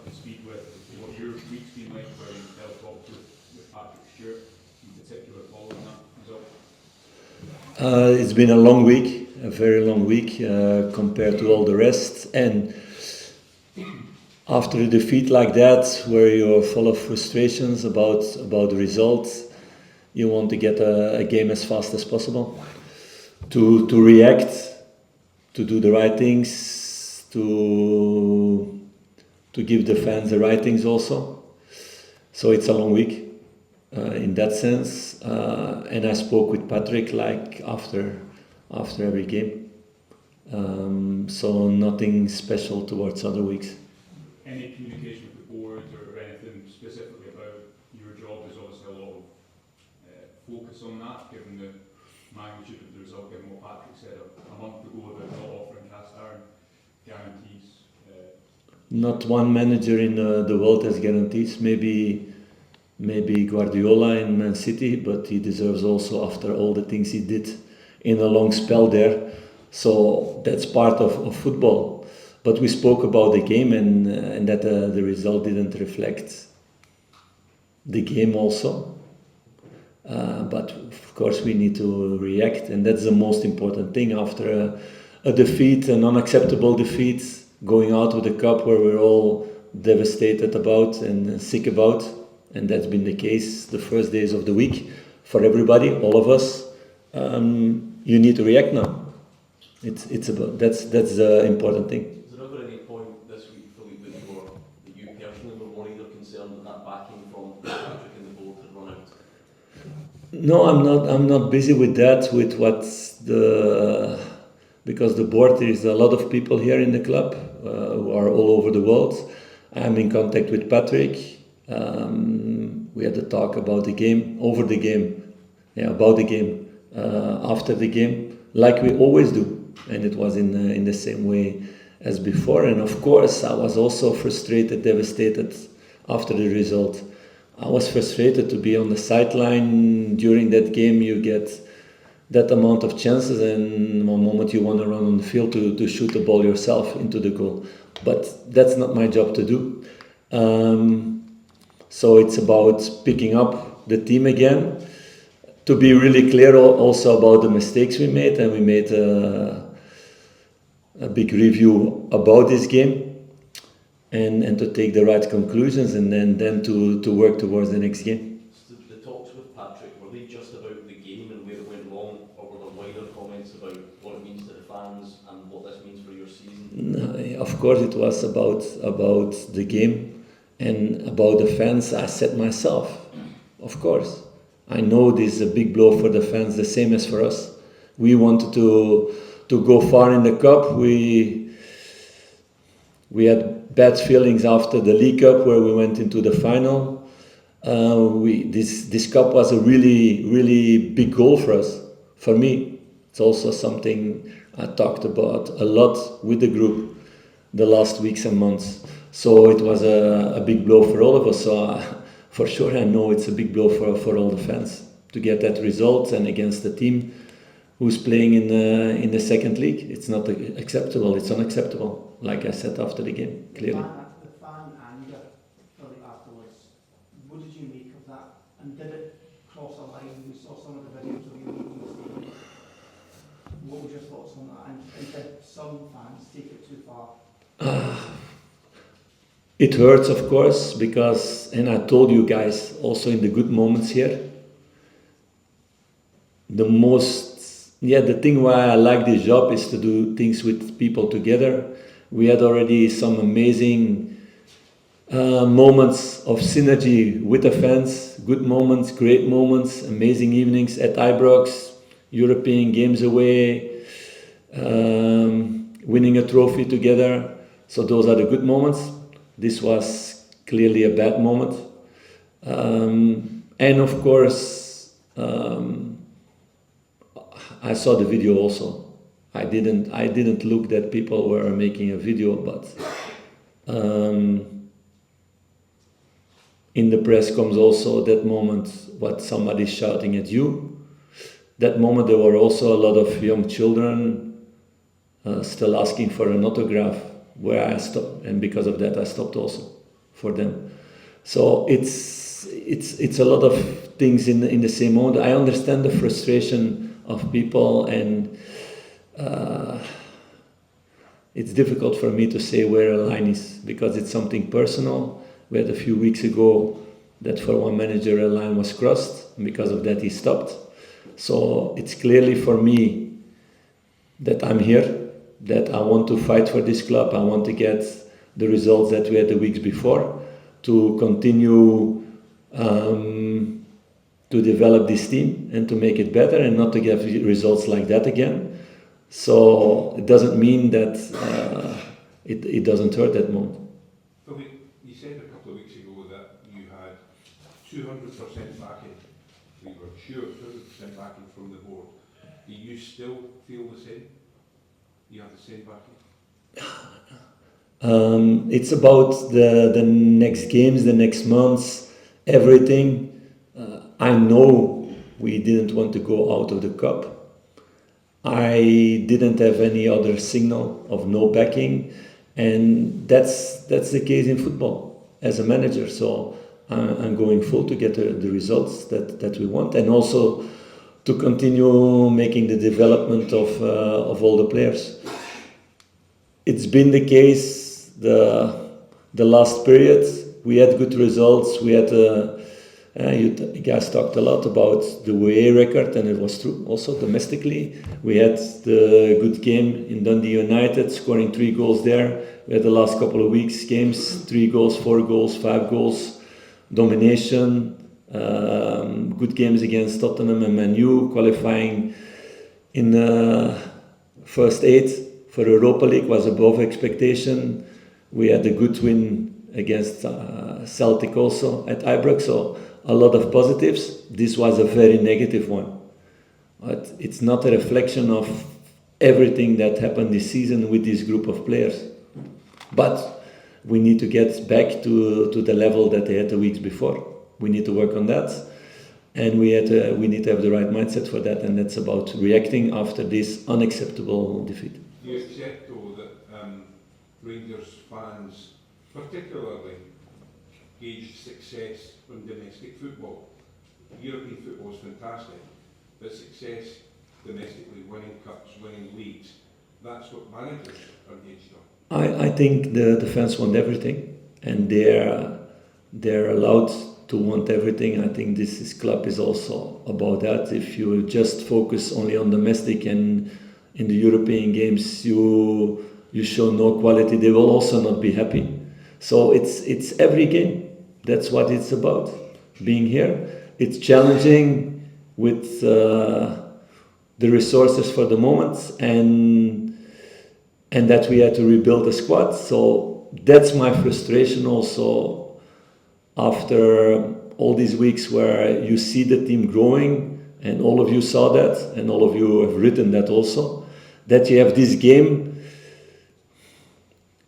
up to speed with what your week's been like, where you've held talks with Patrick Stewart, in particular, following that result? It's been a long week, a very long week compared to all the rest. And after a defeat like that, where you're full of frustrations about the results, you want to get a game as fast as possible, to react, to do the right things, to give the fans the right things also. So it's a long week in that sense. And I spoke with Patrick like after every game. So nothing special towards other weeks. Any communication with the board or anything specifically about your job? There's obviously a lot of focus on that, given the magnitude of the result, given what Patrick said a month ago about not offering cast iron guarantees. Not one manager in the world has guarantees. Maybe Guardiola in Man City, but he deserves also after all the things he did in a long spell there. So that's part of football. But we spoke about the game and that the result didn't reflect the game also. But of course we need to react, and that's the most important thing after a defeat, an unacceptable defeat, going out with the cup where we're all devastated about and sick about. And that's been the case the first days of the week for everybody, all of us. You need to react now. It's about that's the important thing. Is there ever any point this week, Philippe, that you personally were worried or concerned that backing from Patrick and the board had run out? No, I'm not busy with that. With what's because the board, there is a lot of people here in the club who are all over the world. I'm in contact with Patrick. We had a talk about the game, about the game, after the game, like we always do. And it was in the same way as before. And of course, I was also frustrated, devastated after the result. I was frustrated to be on the sideline during that game. You get that amount of chances, and one moment you want to run on the field to shoot the ball yourself into the goal. But that's not my job to do. So it's about picking up the team again, to be really clear also about the mistakes we made, and we made a big review about this game, and to take the right conclusions, and then to work towards the next game. So the talks with Patrick, were they just about the game and where it went wrong, or were there wider comments about what it means to the fans and what this means for your season? No, of course it was about the game and about the fans. I said myself, of course. I know this is a big blow for the fans, the same as for us. We wanted to go far in the cup. We had bad feelings after the League Cup where we went into the final. This cup was a really, really big goal for us. For me, it's also something I talked about a lot with the group the last weeks and months. So it was a big blow for all of us. So for sure, I know it's a big blow for all the fans to get that result, and against the team who's playing in the second league. It's not acceptable. It's unacceptable. Like I said after the game, clearly. The fan anger afterwards. What did you make of that? And did it cross a line? We saw some of the videos of you leaving the stadium. What were your thoughts on that? And did some fans take it too far? It hurts, of course, because, and I told you guys also in the good moments here, the thing why I like this job is to do things with people together. We had already some amazing moments of synergy with the fans, good moments, great moments, amazing evenings at Ibrox, European games away, winning a trophy together. So those are the good moments. This was clearly a bad moment. And of course, I saw the video also. I didn't look that people were making a video, but in the press comes also that moment, what somebody's shouting at you. That moment there were also a lot of young children still asking for an autograph, where I stopped, and because of that I stopped also. for them. So it's a lot of things in the same mode. I understand the frustration of people, and it's difficult for me to say where a line is because it's something personal. We had a few weeks ago that for one manager a line was crossed, and because of that he stopped. So it's clearly for me that I'm here, that I want to fight for this club. I want to get the results that we had the weeks before, to continue to develop this team and to make it better and not to get results like that again. So it doesn't mean that it doesn't hurt that moment. Philippe, you said a couple of weeks ago that you had 200% backing. We were sure 200% backing from the board. Do you still feel the same? You have the same backing? It's about the next games, the next months, everything. I know we didn't want to go out of the cup. I didn't have any other signal of no backing, and that's the case in football as a manager. So I'm going full to get the results that we want, and also to continue making the development of all the players. It's been the case the last period. We had good results. We had you guys talked a lot about the away record, and it was true. Also domestically, we had the good game in Dundee United, scoring 3 goals there. We had the last couple of weeks games, 3 goals, 4 goals, 5 goals, domination. Good games against Tottenham and Man U, qualifying in first 8 for Europa League was above expectation. We had a good win against Celtic also at Ibrox, so a lot of positives. This was a very negative one. But it's not a reflection of everything that happened this season with this group of players. But we need to get back to the level that they had the weeks before. We need to work on that, and we need to have the right mindset for that, and that's about reacting after this unacceptable defeat. Do you accept, though, that Rangers fans particularly gauge success on domestic football? European football is fantastic, but success domestically, winning cups, winning leagues, that's what managers are gauged on. I think the fans want everything, and they're allowed to want everything. I think this club is also about that. If you just focus only on domestic and in the European games you show no quality, they will also not be happy. So it's every game. That's what it's about. Being here, it's challenging with the resources for the moment, and that we had to rebuild the squad. So that's my frustration also. After all these weeks where you see the team growing, and all of you saw that, and all of you have written that also, that you have this game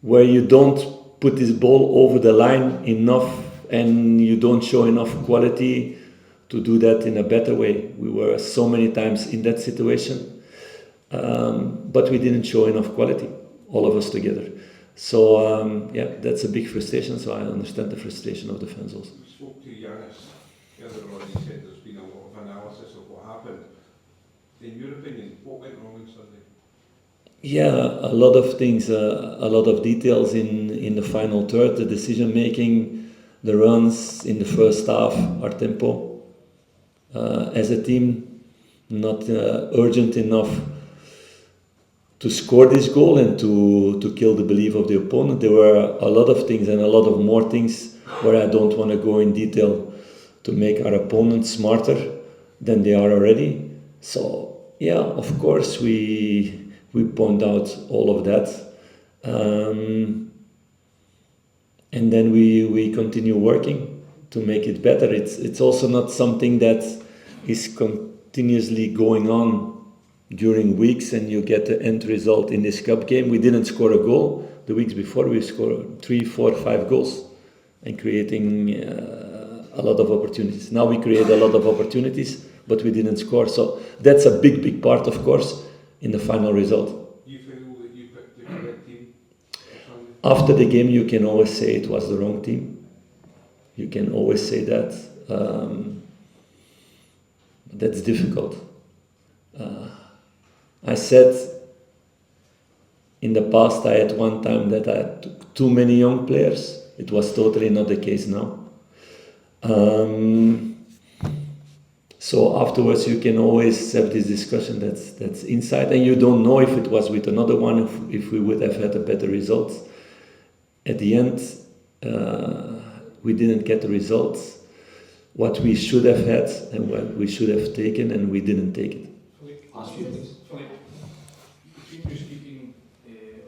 where you don't put this ball over the line enough, and you don't show enough quality to do that in a better way. We were so many times in that situation, but we didn't show enough quality, all of us together. So that's a big frustration, so I understand the frustration of the fans also. We spoke to Yanis earlier on. He said there's been a lot of analysis of what happened. In your opinion, what went wrong on Sunday? Yeah, a lot of things, a lot of details in the final third, the decision making, the runs in the first half, our tempo. As a team, not urgent enough to score this goal and to kill the belief of the opponent. There were a lot of things and a lot of more things where I don't want to go in detail to make our opponents smarter than they are already. So yeah, of course we point out all of that, and then we continue working to make it better. It's also not something that is continuously going on during weeks and you get the end result in this cup game. We didn't score a goal. The weeks before we scored 3, 4, 5 goals and creating a lot of opportunities. Now we create a lot of opportunities, but we didn't score. So that's a big part, of course, in the final result. Do you feel that you picked the correct team for Sunday? After the game, you can always say it was the wrong team. You can always say that. That's difficult. I said in the past, I had one time that I took too many young players. It was totally not the case now. So afterwards, you can always have this discussion that's inside, and you don't know if it was with another one, if we would have had a better result. At the end, we didn't get the results what we should have had and what we should have taken, and we didn't take it. Philippe, between you speaking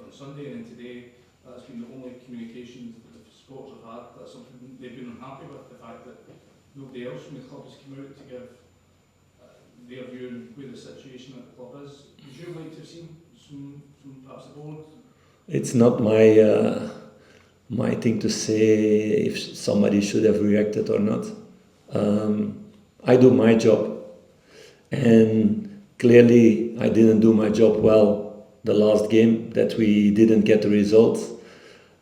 on Sunday and today, that's been the only communication that the supporters have had. That's something they've been unhappy with, the fact that nobody else from the club has come out to give their view on where the situation at the club is. Would you like to have seen some perhaps the board? It's not my thing to say if somebody should have reacted or not. I do my job, and clearly I didn't do my job well the last game, that we didn't get the results.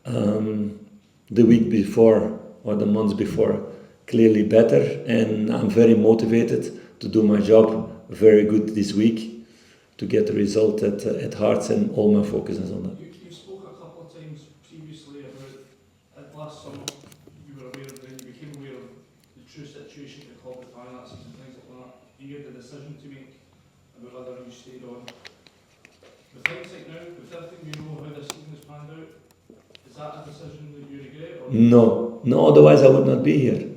The week before or the months before, clearly better, and I'm very motivated to do my job very good this week to get the result at Hearts, and all my focus is on that. You spoke a couple of times previously about last summer you were aware of, then you became aware of the true situation of the club, the finances and things like that. You had the decision to make about whether you stayed on. With hindsight now, with everything you know how this season has panned out, is that a decision that you regret? Or No, otherwise I would not be here.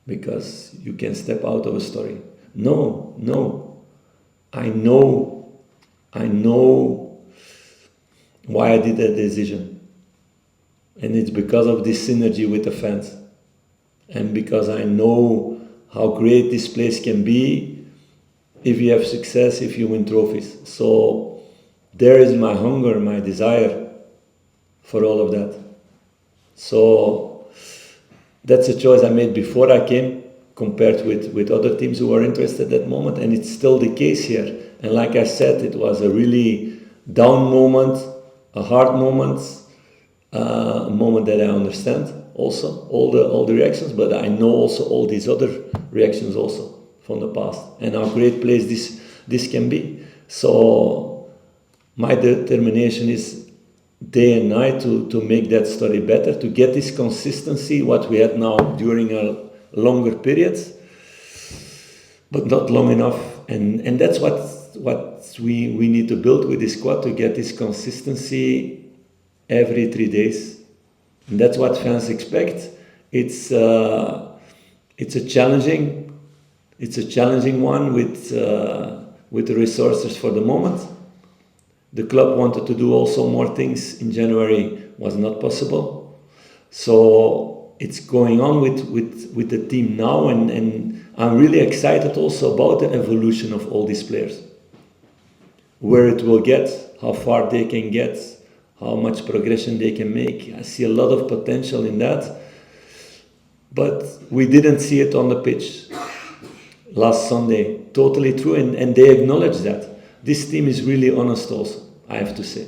Because you can step out of a story. No. I know why I did that decision. And it's because of this synergy with the fans. And because I know how great this place can be if you have success, if you win trophies. So there is my hunger, my desire for all of that. So that's a choice I made before I came, compared with other teams who were interested at that moment, and it's still the case here. And like I said, it was a really down moment, a hard moment, a moment that I understand also, all the reactions, but I know also all these other reactions also from the past, and how great place this can be. So my determination is day and night to make that story better, to get this consistency, what we had now during a longer periods, but not long enough. And that's what we need to build with this squad, to get this consistency every 3 days. And that's what fans expect. It's a challenging one with the resources for the moment. The club wanted to do also more things in January, was not possible. So it's going on with the team now, and I'm really excited also about the evolution of all these players. Where it will get, how far they can get, how much progression they can make. I see a lot of potential in that. But we didn't see it on the pitch last Sunday. Totally true, and they acknowledge that. This team is really honest also, I have to say.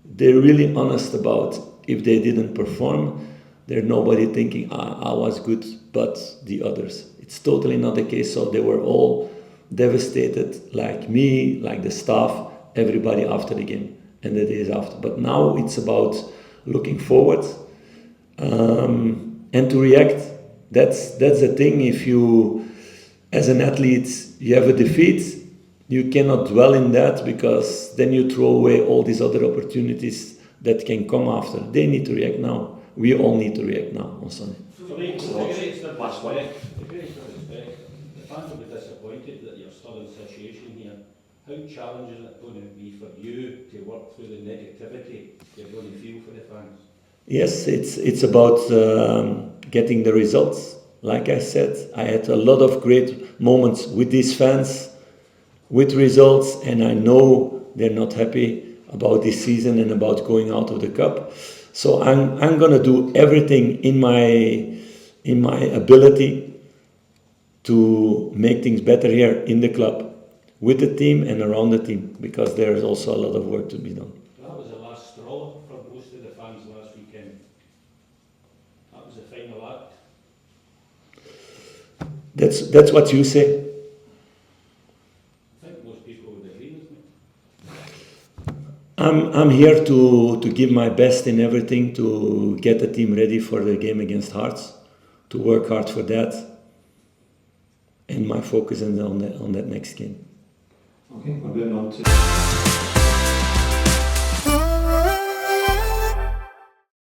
They're really honest about if they didn't perform, there's nobody thinking, I was good, but the others. It's totally not the case. So they were all devastated, like me, like the staff, everybody after the game and the days after. But now it's about looking forward and to react. That's the thing. If you, as an athlete, you have a defeat, you cannot dwell in that, because then you throw away all these other opportunities that can come after. They need to react now. We all need to react now on Sunday. Last one. The fans will be disappointed that you're still in a situation here. How challenging is it going to be for you to work through the negativity you're going to feel for the fans? Yes, it's about getting the results. Like I said, I had a lot of great moments with these fans, with results, and I know they're not happy about this season and about going out of the cup. So I'm gonna do everything in my ability to make things better here in the club, with the team and around the team, because there is also a lot of work to be done. That was the last fans last weekend. That was the final act. That's what you say. I think most people would agree with me. I'm here to give my best in everything to get the team ready for the game against Hearts, to work hard for that, and my focus is on that next game. Okay, we're going on to